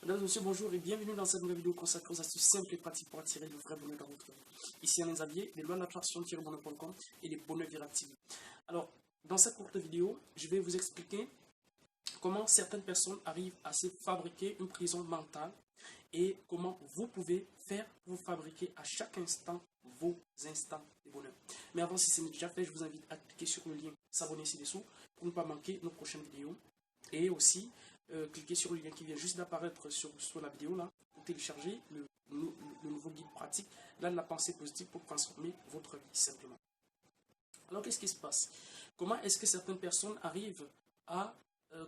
Mesdames et messieurs, bonjour et bienvenue dans cette nouvelle vidéo consacrée aux astuces simples et pratiques pour attirer le vrai bonheur dans votre vie. Ici Alain Xavier, les lois de l'attraction-bonheur.com et les bonheurs viractifs. Alors, dans cette courte vidéo, je vais vous expliquer comment certaines personnes arrivent à se fabriquer une prison mentale et comment vous pouvez faire pour fabriquer à chaque instant vos instants de bonheur. Mais avant, si ce n'est déjà fait, je vous invite à cliquer sur le lien s'abonner ci-dessous pour ne pas manquer nos prochaines vidéos. Et aussi, cliquez sur le lien qui vient juste d'apparaître sur la vidéo là pour télécharger le nouveau guide pratique là de la pensée positive pour transformer votre vie simplement. Alors qu'est-ce qui se passe? Comment est-ce que certaines personnes arrivent à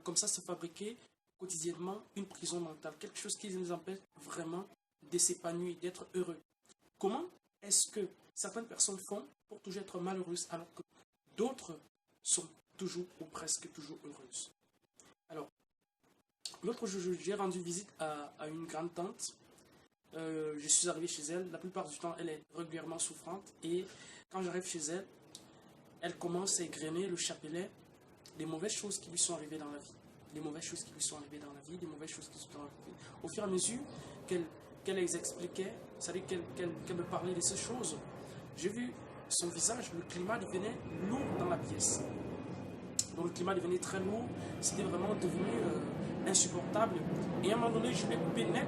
comme ça se fabriquer quotidiennement une prison mentale, quelque chose qui les empêche vraiment de s'épanouir, d'être heureux? Comment est-ce que certaines personnes font pour toujours être malheureuses alors que d'autres sont toujours ou presque toujours heureuses? Alors, l'autre jour, j'ai rendu visite à une grande tante. Je suis arrivé chez elle. La plupart du temps, elle est régulièrement souffrante. Et quand j'arrive chez elle, elle commence à égrener le chapelet des mauvaises choses qui lui sont arrivées dans la vie. Les mauvaises choses qui lui sont arrivées dans la vie, des mauvaises choses qui sont arrivées dans la vie. Au fur et à mesure qu'elle les expliquait, c'est-à-dire qu'elle me parlait de ces choses, j'ai vu son visage, le climat devenait lourd dans la pièce. Donc le climat devenait très lourd, c'était vraiment devenu insupportable. Et à un moment donné, je l'ai coupé net.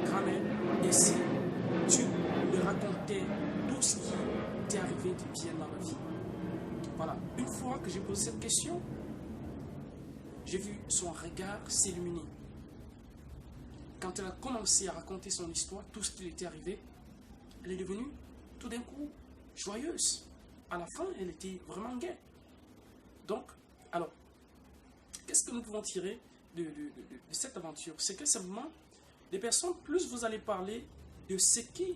Grand-mère, et si tu me racontais tout ce qui t'est arrivé de bien dans la vie? Voilà, une fois que j'ai posé cette question, j'ai vu son regard s'illuminer. Quand elle a commencé à raconter son histoire, tout ce qui lui était arrivé, elle est devenue tout d'un coup joyeuse. À la fin, elle était vraiment gaie. Donc, alors, qu'est-ce que nous pouvons tirer de cette aventure? C'est que simplement, des personnes, plus vous allez parler de ce qui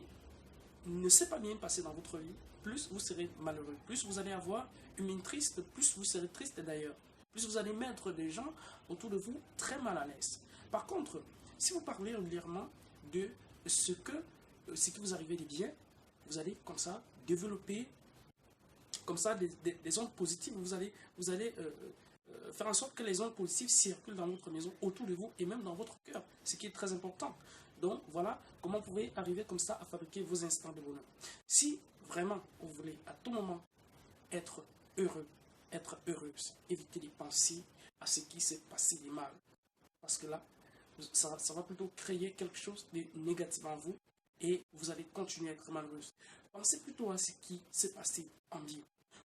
ne s'est pas bien passé dans votre vie, plus vous serez malheureux. Plus vous allez avoir une mine triste, plus vous serez triste d'ailleurs. Plus vous allez mettre des gens autour de vous très mal à l'aise. Par contre, si vous parlez régulièrement de ce qui vous arrivait de bien, vous allez comme ça développer comme ça des ondes positives. Vous allez faire en sorte que les ondes positives circulent dans votre maison, autour de vous et même dans votre cœur, ce qui est très important. Donc voilà comment vous pouvez arriver comme ça à fabriquer vos instants de bonheur. Si vraiment vous voulez à tout moment être heureux, être heureuse, évitez de penser à ce qui s'est passé de mal. Parce que là, ça va plutôt créer quelque chose de négatif en vous et vous allez continuer à être malheureuse. Pensez plutôt à ce qui s'est passé en bien.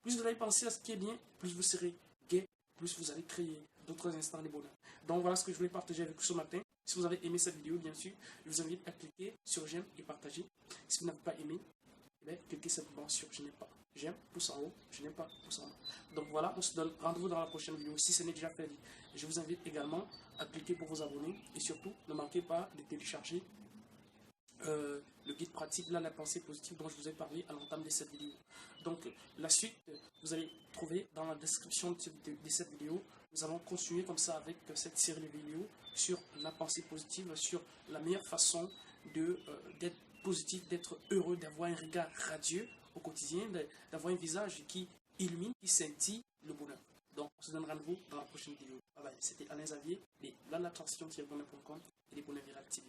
Plus vous allez penser à ce qui est bien, plus vous serez gai, plus vous allez créer d'autres instants de bonheur. Donc voilà ce que je voulais partager avec vous ce matin. Si vous avez aimé cette vidéo, bien sûr, je vous invite à cliquer sur j'aime et partager. Si vous n'avez pas aimé, eh bien, cliquez simplement sur je n'aime pas. J'aime, pouce en haut, je n'aime pas, pouce en bas. Donc voilà, on se donne rendez-vous dans la prochaine vidéo. Si ce n'est déjà fait, je vous invite également à cliquer pour vous abonner. Et surtout, ne manquez pas de télécharger le guide pratique, là, la pensée positive dont je vous ai parlé à l'entame de cette vidéo. Donc, la suite, vous allez trouver dans la description de cette vidéo. Nous allons continuer comme ça avec cette série de vidéos sur la pensée positive, sur la meilleure façon d'être positif, d'être heureux, d'avoir un regard radieux au quotidien, d'avoir un visage qui illumine, qui scintille le bonheur. Donc, on se donne rendez-vous dans la prochaine vidéo. Bye bye. C'était Alain Xavier, de l'attraction-bonheur.com et les bonheurs viractifs.